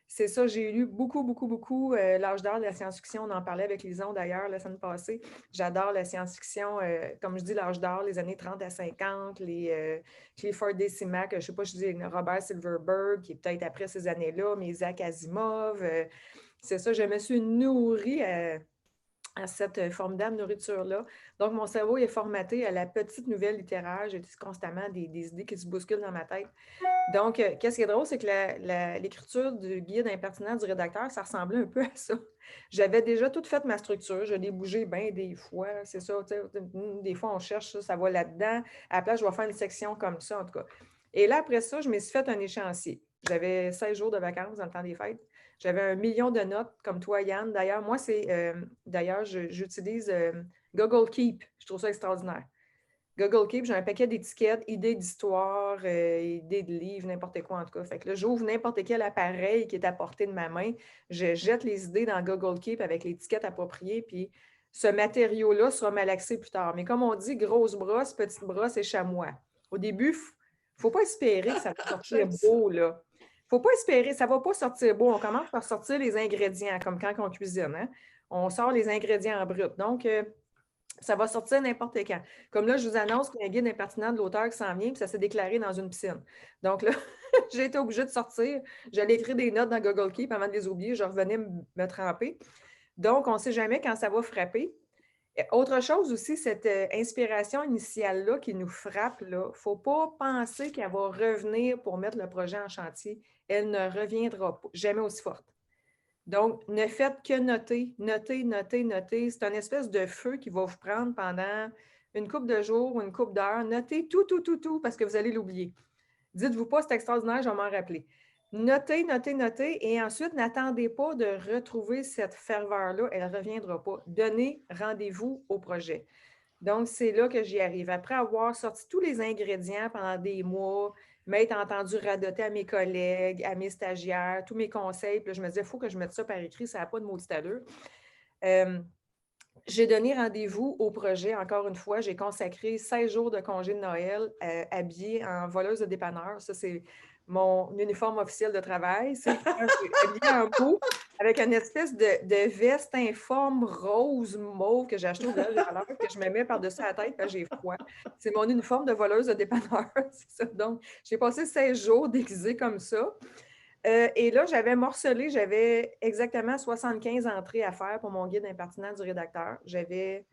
c'est ça, j'ai lu beaucoup, beaucoup, beaucoup l'âge d'or de la science-fiction. On en parlait avec Lison d'ailleurs la semaine passée. J'adore la science-fiction, comme je dis, l'âge d'or, les années 30 à 50, les Clifford Decimac, je ne sais pas, je dis Robert Silverberg, qui est peut-être après ces années-là, mais Isaac Asimov. C'est ça, je me suis nourrie à cette formidable nourriture-là. Donc, mon cerveau est formaté à la petite nouvelle littéraire. J'ai constamment des idées qui se bousculent dans ma tête. Donc, qu'est-ce qui est drôle, c'est que l'écriture du guide impertinent du rédacteur, ça ressemblait un peu à ça. J'avais déjà tout fait ma structure, je l'ai bougé bien des fois, c'est ça, des fois on cherche ça va là-dedans. À la place, je vais faire une section comme ça, en tout cas. Et là, après ça, je me suis fait un échéancier. J'avais 16 jours de vacances dans le temps des fêtes. J'avais 1 million de notes, comme toi, Yann. D'ailleurs, moi, j'utilise Google Keep. Je trouve ça extraordinaire. Google Keep, j'ai un paquet d'étiquettes, idées d'histoire, idées de livres, n'importe quoi en tout cas. Fait que là, j'ouvre n'importe quel appareil qui est à portée de ma main, je jette les idées dans Google Keep avec l'étiquette appropriée, puis ce matériau-là sera malaxé plus tard. Mais comme on dit, grosse brosse, petite brosse et chamois. Au début, il ne faut pas espérer que ça va sortir beau, là. Il ne faut pas espérer, ça ne va pas sortir beau. On commence par sortir les ingrédients, comme quand on cuisine. Hein? On sort les ingrédients en brut. Donc, ça va sortir n'importe quand. Comme là, je vous annonce qu'il y a un guide impertinent de l'auteur qui s'en vient, puis ça s'est déclaré dans une piscine. Donc là, j'ai été obligée de sortir. J'allais écrire des notes dans Google Keep avant de les oublier. Je revenais me tremper. Donc, on ne sait jamais quand ça va frapper. Et autre chose aussi, cette inspiration initiale-là qui nous frappe, il ne faut pas penser qu'elle va revenir pour mettre le projet en chantier. Elle ne reviendra jamais aussi forte. Donc, ne faites que noter, noter, noter, noter. C'est une espèce de feu qui va vous prendre pendant une couple de jours ou une couple d'heures. Notez tout, tout, tout, tout, parce que vous allez l'oublier. Dites-vous pas, c'est extraordinaire, je vais m'en rappeler. Notez, notez, notez, et ensuite, n'attendez pas de retrouver cette ferveur-là. Elle ne reviendra pas. Donnez rendez-vous au projet. Donc, c'est là que j'y arrive. Après avoir sorti tous les ingrédients pendant des mois, m'être entendu radoter à mes collègues, à mes stagiaires, tous mes conseils, puis là, je me disais, il faut que je mette ça par écrit, ça n'a pas de maudite allure. J'ai donné rendez-vous au projet, encore une fois. J'ai consacré 16 jours de congé de Noël habillée en voleuse de dépanneur. Ça, c'est mon uniforme officiel de travail. C'est habillée en beau avec une espèce de veste informe rose mauve que j'ai acheté au village des valeurs que je me mets par-dessus la tête quand j'ai froid. C'est mon uniforme de voleuse de dépanneur. C'est ça. Donc, j'ai passé 16 jours déguisée comme ça. Et là, j'avais morcelé, j'avais exactement 75 entrées à faire pour mon guide impertinent du rédacteur. J'avais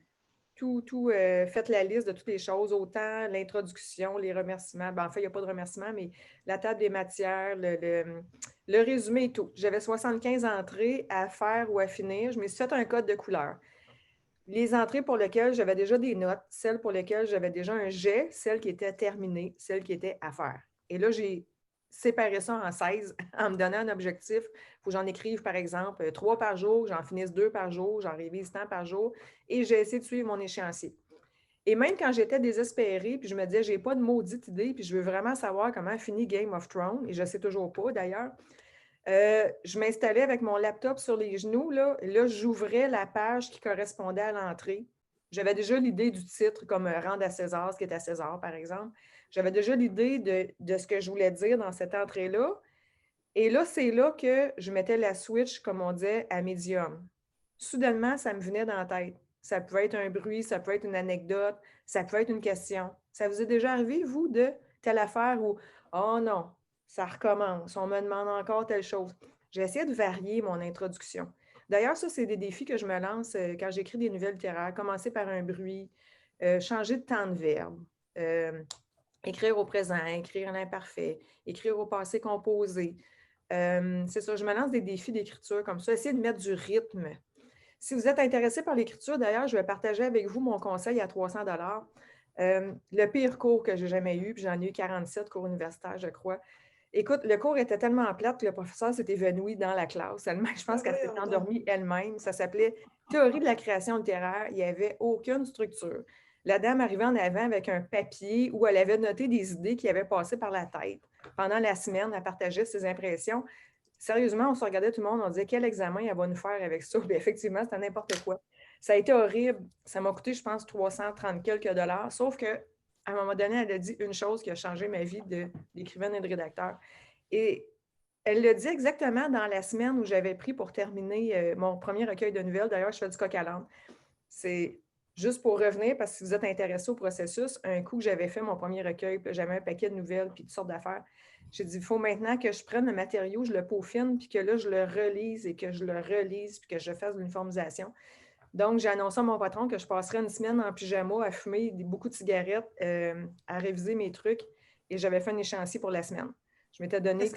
tout fait la liste de toutes les choses, autant l'introduction, les remerciements. Ben, en fait, il n'y a pas de remerciements, mais la table des matières, le résumé et tout. J'avais 75 entrées à faire ou à finir. Je me suis fait un code de couleur. Les entrées pour lesquelles j'avais déjà des notes, celles pour lesquelles j'avais déjà un jet, celles qui étaient terminées, celles qui étaient à faire. Et là, j'ai séparer ça en 16 en me donnant un objectif. Il faut que j'en écrive, par exemple, 3 par jour, j'en finisse 2 par jour, j'en révise tant par jour, et j'ai essayé de suivre mon échéancier. Et même quand j'étais désespérée, puis je me disais, j'ai pas de maudite idée, puis je veux vraiment savoir comment finit Game of Thrones, et je ne sais toujours pas d'ailleurs, je m'installais avec mon laptop sur les genoux, là j'ouvrais la page qui correspondait à l'entrée. J'avais déjà l'idée du titre, comme Rendre à César, ce qui est à César, par exemple. J'avais déjà l'idée de ce que je voulais dire dans cette entrée-là. Et là, c'est là que je mettais la switch, comme on disait, à médium. Soudainement, ça me venait dans la tête. Ça pouvait être un bruit, ça pouvait être une anecdote, ça pouvait être une question. Ça vous est déjà arrivé, vous, de telle affaire où « Oh non, ça recommence, on me demande encore telle chose. » J'ai essayé de varier mon introduction. D'ailleurs, ça, c'est des défis que je me lance quand j'écris des nouvelles littéraires. Commencer par un bruit, changer de temps de verbe, écrire au présent, écrire l'imparfait, écrire au passé composé. C'est ça, je me lance des défis d'écriture comme ça, essayer de mettre du rythme. Si vous êtes intéressé par l'écriture, d'ailleurs, je vais partager avec vous mon conseil à 300 $. Le pire cours que j'ai jamais eu, puis j'en ai eu 47 cours universitaires, je crois. Écoute, le cours était tellement plate que le professeur s'est évanoui dans la classe. Je pense qu'elle s'est endormie elle-même. Ça s'appelait Théorie de la création littéraire. Il n'y avait aucune structure. La dame arrivait en avant avec un papier où elle avait noté des idées qui avaient passé par la tête. Pendant la semaine, elle partageait ses impressions. Sérieusement, on se regardait tout le monde, on disait quel examen elle va nous faire avec ça. Puis effectivement, c'était n'importe quoi. Ça a été horrible. Ça m'a coûté, je pense, 330 quelques dollars. Sauf qu'à un moment donné, elle a dit une chose qui a changé ma vie d'écrivaine et de rédacteur. Et elle l'a dit exactement dans la semaine où j'avais pris pour terminer mon premier recueil de nouvelles. D'ailleurs, je fais du coq à l'âne. C'est juste pour revenir, parce que si vous êtes intéressé au processus, un coup que j'avais fait mon premier recueil, j'avais un paquet de nouvelles puis toutes sortes d'affaires. J'ai dit, il faut maintenant que je prenne le matériau, je le peaufine, puis que là, je le relise et que je le relise, puis que je fasse de l'uniformisation. Donc, j'ai annoncé à mon patron que je passerais une semaine en pyjama à fumer beaucoup de cigarettes, à réviser mes trucs, et j'avais fait un échéancier pour la semaine. Je m'étais donné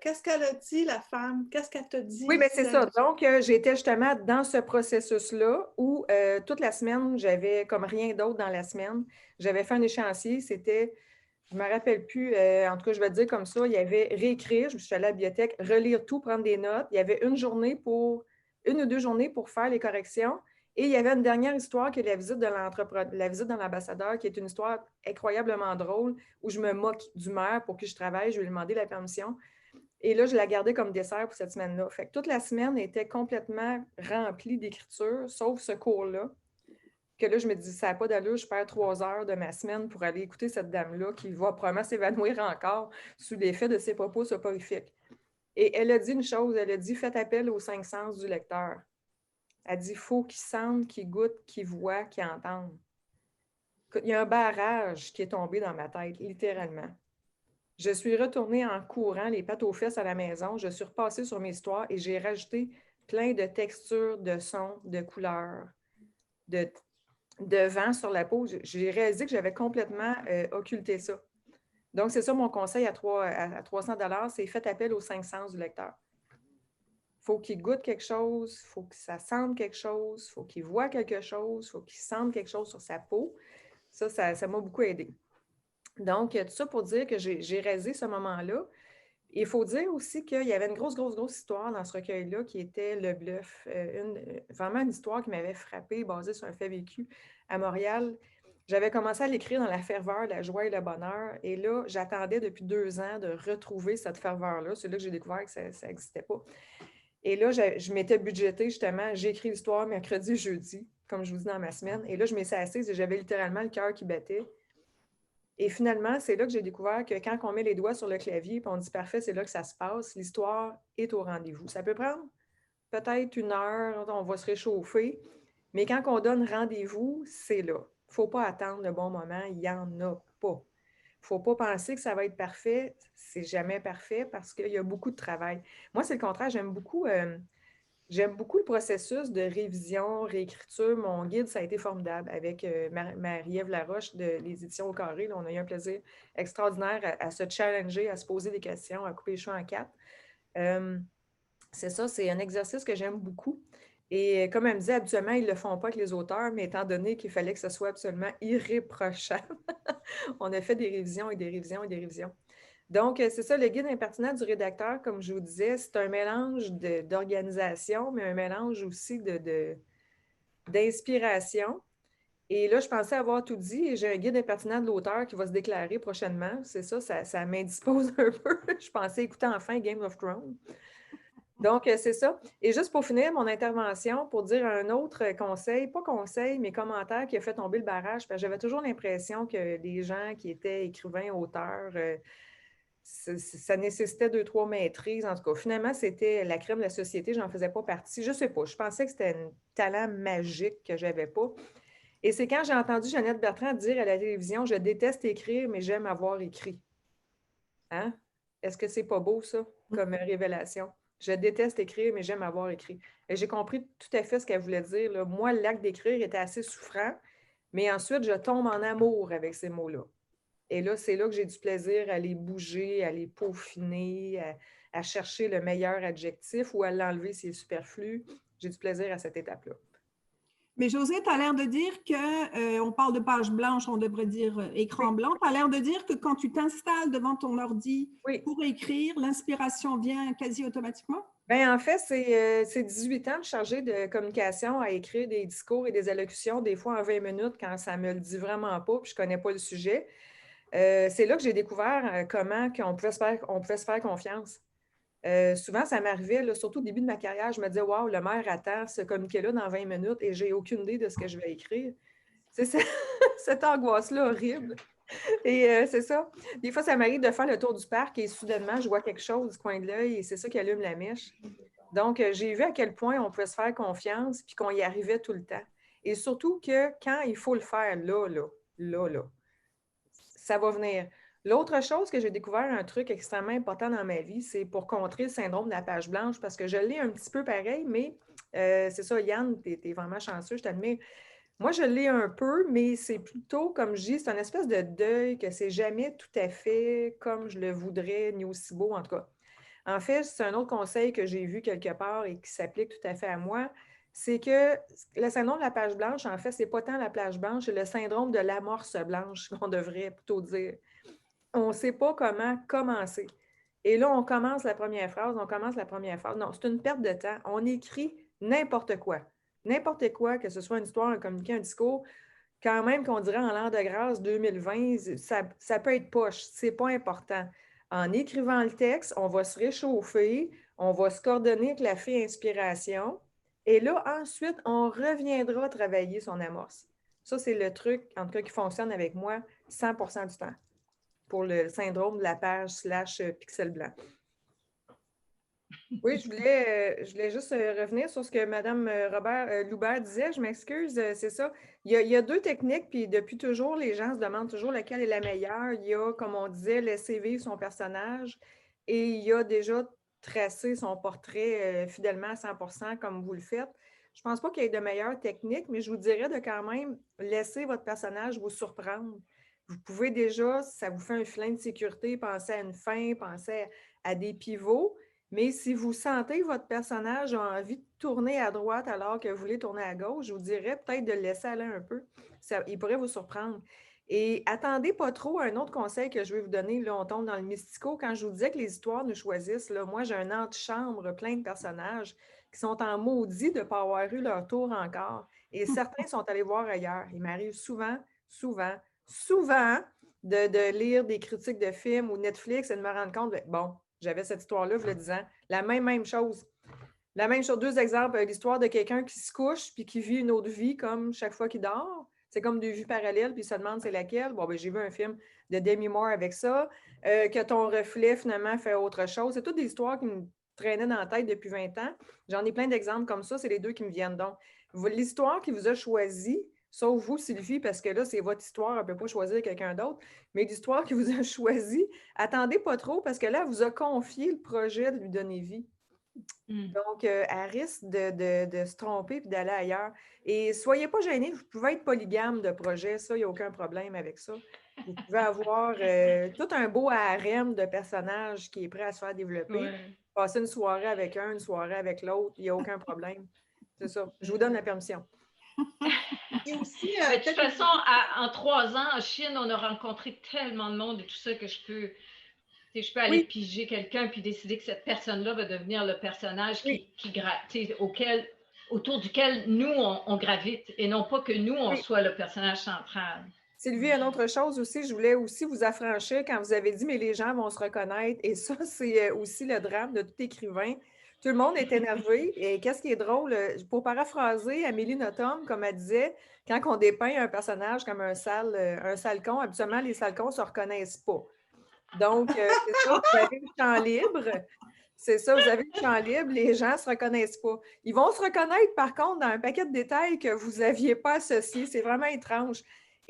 Qu'est-ce qu'elle a dit, la femme? Qu'est-ce qu'elle t'a dit? Oui, bien, c'est ça. Donc, j'étais justement dans ce processus-là où toute la semaine, j'avais comme rien d'autre dans la semaine. J'avais fait un échéancier, c'était... Je ne me rappelle plus, en tout cas, je vais te dire comme ça, il y avait réécrire, je suis allée à la bibliothèque, relire tout, prendre des notes. Il y avait une ou deux journées pour faire les corrections. Et il y avait une dernière histoire qui est la visite de l'ambassadeur, qui est une histoire incroyablement drôle, où je me moque du maire pour qui je travaille, je lui ai demandé la permission. Et là, je la gardais comme dessert pour cette semaine-là. Fait que toute la semaine était complètement remplie d'écriture, sauf ce cours-là. Que là, je me dis, ça n'a pas d'allure, je perds 3 heures de ma semaine pour aller écouter cette dame-là qui va probablement s'évanouir encore sous l'effet de ses propos soporifiques. Et elle a dit une chose, elle a dit, faites appel aux 5 sens du lecteur. Elle dit, il faut qu'il sente, qu'il goûte, qu'il voit, qu'il entende. Il y a un barrage qui est tombé dans ma tête, littéralement. Je suis retournée en courant, les pattes aux fesses à la maison, je suis repassée sur mes histoires et j'ai rajouté plein de textures, de sons, de couleurs, de vent sur la peau. J'ai réalisé que j'avais complètement occulté ça. Donc, c'est ça mon conseil à 300 $, c'est faites appel aux 5 sens du lecteur. Il faut qu'il goûte quelque chose, il faut que ça sente quelque chose, il faut qu'il voit quelque chose, il faut qu'il sente quelque chose sur sa peau. Ça m'a beaucoup aidé. Donc, tout ça pour dire que j'ai réalisé ce moment-là. Il faut dire aussi qu'il y avait une grosse histoire dans ce recueil-là qui était Le Bluff. Vraiment une histoire qui m'avait frappée, basée sur un fait vécu à Montréal. J'avais commencé à l'écrire dans la ferveur, la joie et le bonheur. Et là, j'attendais depuis 2 ans de retrouver cette ferveur-là. C'est là que j'ai découvert que ça n'existait pas. Et là, je m'étais budgétée justement. J'ai écrit l'histoire mercredi, jeudi, comme je vous dis dans ma semaine. Et là, je m'étais assise et j'avais littéralement le cœur qui battait. Et finalement, c'est là que j'ai découvert que quand on met les doigts sur le clavier et on dit parfait, c'est là que ça se passe, l'histoire est au rendez-vous. Ça peut prendre peut-être 1 heure, on va se réchauffer, mais quand on donne rendez-vous, c'est là. Il ne faut pas attendre le bon moment, il n'y en a pas. Il ne faut pas penser que ça va être parfait, c'est jamais parfait parce qu'il y a beaucoup de travail. Moi, c'est le contraire, j'aime beaucoup le processus de révision, réécriture. Mon guide, ça a été formidable avec Marie-Ève Laroche de Les Éditions au Carré. Là, on a eu un plaisir extraordinaire à se challenger, à se poser des questions, à couper les cheveux en 4. C'est ça, c'est un exercice que j'aime beaucoup. Et comme elle me disait, habituellement, ils ne le font pas avec les auteurs, mais étant donné qu'il fallait que ce soit absolument irréprochable, on a fait des révisions et des révisions et des révisions. Donc, c'est ça, le guide impertinent du rédacteur, comme je vous disais, c'est un mélange d'organisation, mais un mélange aussi d'inspiration. Et là, je pensais avoir tout dit et j'ai un guide impertinent de l'auteur qui va se déclarer prochainement. C'est ça, ça m'indispose un peu. Je pensais écouter enfin Game of Thrones. Donc, c'est ça. Et juste pour finir mon intervention, pour dire un autre conseil, pas conseil, mais commentaire qui a fait tomber le barrage, parce que j'avais toujours l'impression que les gens qui étaient écrivains, auteurs, ça nécessitait 2-3 maîtrises. En tout cas, finalement, c'était la crème de la société. Je n'en faisais pas partie. Je ne sais pas. Je pensais que c'était un talent magique que je n'avais pas. Et c'est quand j'ai entendu Jeannette Bertrand dire à la télévision « Je déteste écrire, mais j'aime avoir écrit. » Hein? Est-ce que c'est pas beau, ça, comme révélation? Je déteste écrire, mais j'aime avoir écrit. Et j'ai compris tout à fait ce qu'elle voulait dire, là. Moi, l'acte d'écrire était assez souffrant, mais ensuite, je tombe en amour avec ces mots-là. Et là, c'est là que j'ai du plaisir à les bouger, à les peaufiner, à chercher le meilleur adjectif ou à l'enlever s'il est superflu. J'ai du plaisir à cette étape-là. Mais Josée, tu as l'air de dire que, on parle de page blanche, on devrait dire écran blanc. Tu as l'air de dire que quand tu t'installes devant ton ordi pour écrire, l'inspiration vient quasi automatiquement? Bien, en fait, c'est 18 ans de chargé de communication à écrire des discours et des allocutions, des fois en 20 minutes quand ça ne me le dit vraiment pas, puis je ne connais pas le sujet. C'est là que j'ai découvert comment on pouvait se faire confiance. Souvent, ça m'arrivait, là, surtout au début de ma carrière, je me disais, waouh, le maire attend ce communiqué-là dans 20 minutes et j'ai aucune idée de ce que je vais écrire. C'est cette angoisse-là horrible. Et c'est ça. Des fois, ça m'arrive de faire le tour du parc et soudainement, je vois quelque chose du coin de l'œil et c'est ça qui allume la mèche. Donc, j'ai vu à quel point on pouvait se faire confiance puis qu'on y arrivait tout le temps. Et surtout que quand il faut le faire, là, ça va venir. L'autre chose que j'ai découvert, un truc extrêmement important dans ma vie, c'est pour contrer le syndrome de la page blanche, parce que je l'ai un petit peu pareil, mais c'est ça, Yann, tu es vraiment chanceux, je t'admire. Moi, je l'ai un peu, mais c'est plutôt, comme je dis, c'est une espèce de deuil que c'est jamais tout à fait comme je le voudrais, ni aussi beau, en tout cas. En fait, c'est un autre conseil que j'ai vu quelque part et qui s'applique tout à fait à moi, c'est que le syndrome de la page blanche, en fait, c'est pas tant la page blanche, c'est le syndrome de l'amorce blanche, qu'on devrait plutôt dire. On ne sait pas comment commencer. Et là, on commence la première phrase. Non, c'est une perte de temps. On écrit n'importe quoi. N'importe quoi, que ce soit une histoire, un communiqué, un discours, quand même qu'on dirait en l'an de grâce 2020, ça peut être poche. Ce n'est pas important. En écrivant le texte, on va se réchauffer, on va se coordonner avec la fée inspiration. Et là, ensuite, on reviendra travailler son amorce. Ça, c'est le truc, en tout cas, qui fonctionne avec moi 100% du temps pour le syndrome de la page / pixel blanc. Oui, je voulais juste revenir sur ce que Mme Loubert disait. Je m'excuse, c'est ça. Il y a deux techniques, puis depuis toujours, les gens se demandent toujours laquelle est la meilleure. Il y a, comme on disait, laisser vivre son personnage et il y a déjà tracé son portrait fidèlement à 100% comme vous le faites. Je ne pense pas qu'il y ait de meilleure technique, mais je vous dirais de quand même laisser votre personnage vous surprendre. Vous pouvez déjà, ça vous fait un filet de sécurité, penser à une fin, penser à des pivots. Mais si vous sentez que votre personnage a envie de tourner à droite alors que vous voulez tourner à gauche, je vous dirais peut-être de le laisser aller un peu. Il pourrait vous surprendre. Et attendez pas trop un autre conseil que je vais vous donner. Là, on tombe dans le mystico. Quand je vous disais que les histoires nous choisissent, là, moi, j'ai un antichambre plein de personnages qui sont en maudit de ne pas avoir eu leur tour encore. Et certains sont allés voir ailleurs. Il m'arrive souvent de lire des critiques de films ou Netflix et de me rendre compte, bon, j'avais cette histoire-là, je le disais, la même chose. La même chose, deux exemples, l'histoire de quelqu'un qui se couche puis qui vit une autre vie comme chaque fois qu'il dort. C'est comme deux vies parallèles, puis il se demande c'est laquelle. Bon, ben, j'ai vu un film de Demi Moore avec ça, que ton reflet finalement fait autre chose. C'est toutes des histoires qui me traînaient dans la tête depuis 20 ans. J'en ai plein d'exemples comme ça, c'est les deux qui me viennent donc. L'histoire qui vous a choisi, sauf vous, Sylvie, parce que là, c'est votre histoire, elle ne peut pas choisir quelqu'un d'autre, mais l'histoire qui vous a choisi, attendez pas trop, parce que là, elle vous a confié le projet de lui donner vie. Donc, elle risque de se tromper et d'aller ailleurs. Et soyez pas gênés, vous pouvez être polygame de projet, ça, il n'y a aucun problème avec ça. Vous pouvez avoir tout un beau harem de personnages qui est prêt à se faire développer. Ouais. Passer une soirée avec un, une soirée avec l'autre, il n'y a aucun problème. C'est ça. Je vous donne la permission. Et aussi, de toute façon, en 3 ans, en Chine, on a rencontré tellement de monde et tout ça que je peux aller piger quelqu'un puis décider que cette personne-là va devenir le personnage autour duquel nous, on gravite et non pas que nous, on soit le personnage central. Sylvie, une autre chose aussi, je voulais aussi vous affranchir quand vous avez dit « mais les gens vont se reconnaître » et ça, c'est aussi le drame de tout écrivain. Tout le monde est énervé. Et qu'est-ce qui est drôle? Pour paraphraser Amélie Nothomb, comme elle disait, quand on dépeint un personnage comme un sale con, habituellement, les sales cons ne se reconnaissent pas. Donc, c'est ça, vous avez le champ libre. C'est ça, vous avez le champ libre, les gens ne se reconnaissent pas. Ils vont se reconnaître, par contre, dans un paquet de détails que vous n'aviez pas associés. C'est vraiment étrange.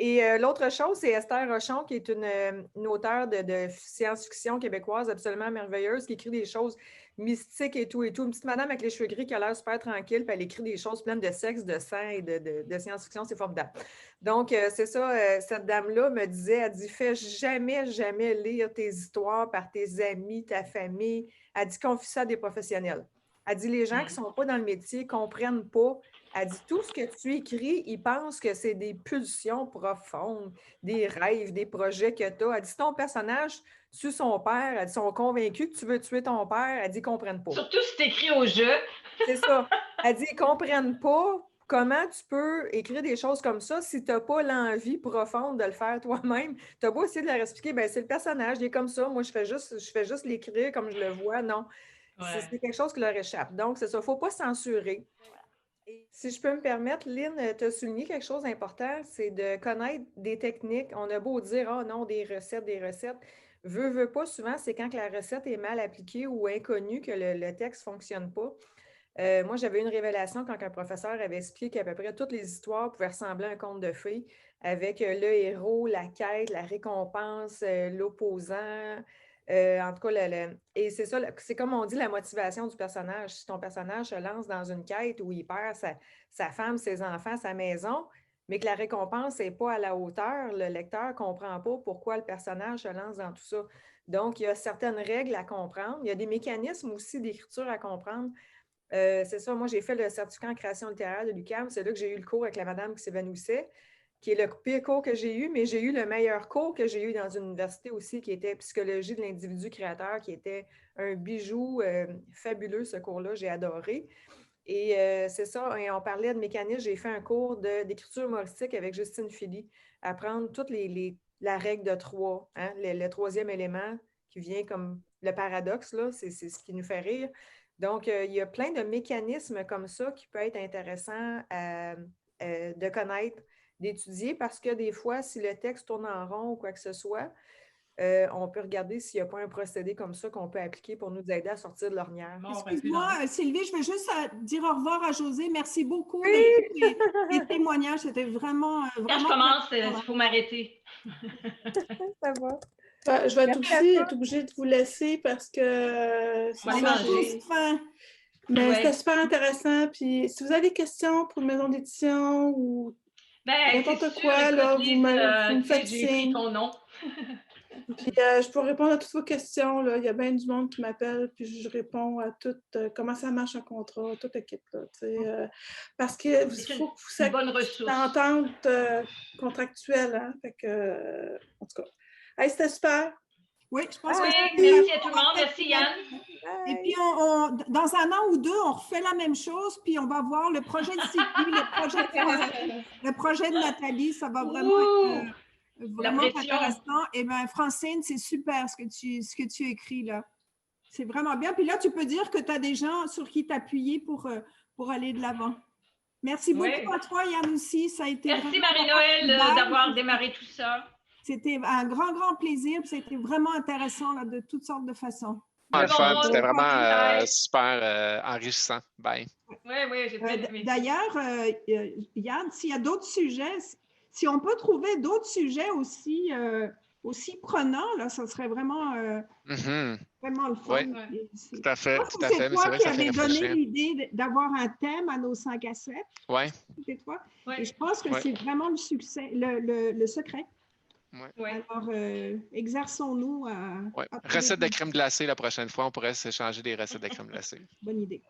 Et l'autre chose, c'est Esther Rochon, qui est une auteure de science-fiction québécoise absolument merveilleuse, qui écrit des choses mystiques et tout. Une petite madame avec les cheveux gris qui a l'air super tranquille, puis elle écrit des choses pleines de sexe, de sang et de science-fiction. C'est formidable. Donc, c'est ça, cette dame-là me disait, elle dit, fais jamais, jamais lire tes histoires par tes amis, ta famille. Elle dit, confie ça à des professionnels. Elle dit, les gens qui ne sont pas dans le métier ne comprennent pas. Elle dit, tout ce que tu écris, ils pensent que c'est des pulsions profondes, des rêves, des projets que tu as. Elle dit, ton personnage tue son père. Elle dit, ils sont convaincus que tu veux tuer ton père. Elle dit, ils ne comprennent pas. Surtout si tu écris au jeu. C'est ça. Elle dit, ils ne comprennent pas comment tu peux écrire des choses comme ça si tu n'as pas l'envie profonde de le faire toi-même. Tu n'as pas essayé de leur expliquer, ben c'est le personnage, il est comme ça. Moi, je fais juste l'écrire comme je le vois. Non. Ouais. C'est quelque chose qui leur échappe. Donc, c'est ça. Il ne faut pas censurer. Et si je peux me permettre, Lynn, tu as souligné quelque chose d'important, c'est de connaître des techniques. On a beau dire, oh non, des recettes. Veut pas, souvent, c'est quand que la recette est mal appliquée ou inconnue que le texte ne fonctionne pas. Moi, j'avais une révélation quand un professeur avait expliqué qu'à peu près toutes les histoires pouvaient ressembler à un conte de fées avec le héros, la quête, la récompense, l'opposant. En tout cas, et c'est ça, c'est comme on dit, la motivation du personnage. Si ton personnage se lance dans une quête où il perd sa femme, ses enfants, sa maison, mais que la récompense n'est pas à la hauteur, le lecteur ne comprend pas pourquoi le personnage se lance dans tout ça. Donc, il y a certaines règles à comprendre. Il y a des mécanismes aussi d'écriture à comprendre. C'est ça, moi, j'ai fait le certificat en création littéraire de l'UQAM. C'est là que j'ai eu le cours avec la madame qui s'évanouissait, qui est le pire cours que j'ai eu, mais j'ai eu le meilleur cours que j'ai eu dans une université aussi, qui était psychologie de l'individu créateur, qui était un bijou fabuleux, ce cours-là. J'ai adoré. Et c'est ça, et on parlait de mécanisme. J'ai fait un cours d'écriture humoristique avec Justine Philly, apprendre toute la règle de 3, hein, le troisième élément qui vient comme le paradoxe, là, c'est ce qui nous fait rire. Donc, il y a plein de mécanismes comme ça qui peuvent être intéressants de connaître, d'étudier, parce que des fois, si le texte tourne en rond ou quoi que ce soit, on peut regarder s'il n'y a pas un procédé comme ça qu'on peut appliquer pour nous aider à sortir de l'ornière. Excuse-moi, Sylvie, je veux juste dire au revoir à José. Merci beaucoup de tes témoignages. C'était vraiment... Quand je commence, il faut m'arrêter. Ça va. Je vais être obligée de vous laisser parce que mais c'était super intéressant. Puis si vous avez des questions pour une maison d'édition ou n'importe quoi, là, vous me faites signe. Ton nom. Puis je peux répondre à toutes vos questions. Là. Il y a bien du monde qui m'appelle, puis je réponds à tout, comment ça marche un contrat, toute l'équipe. Parce que faut que vous une bonne ressource. Entente contractuelle. Hein? Fait que, en tout cas. Hey, c'était super. Oui, je pense que merci à tout le monde. Merci, Yann. Et puis, dans un an ou deux, on refait la même chose, puis on va voir le projet de Sylvie, le projet de Nathalie. Ça va vraiment être vraiment intéressant. Et bien, Francine, c'est super ce que tu écris là. C'est vraiment bien. Puis là, tu peux dire que tu as des gens sur qui t'appuyer pour aller de l'avant. Merci beaucoup à toi, Yann, aussi. Ça a été merci, Marie-Noël, d'avoir démarré tout ça. C'était un grand, grand plaisir. C'était vraiment intéressant là, de toutes sortes de façons. C'était vraiment super enrichissant. Bye. Oui, j'ai bien aimé. D'ailleurs, Yann, s'il y a d'autres sujets, si on peut trouver d'autres sujets aussi prenants, là, ça serait vraiment, vraiment le fun. Oui, tout à fait. C'est toi qui avais donné l'idée d'avoir un thème à nos 5 à 7. Oui. C'est toi. Et je pense que c'est vraiment le succès, le secret. Ouais. Alors, exerçons-nous à... Recette de crème glacée la prochaine fois. On pourrait s'échanger des recettes de crème glacée. Bonne idée.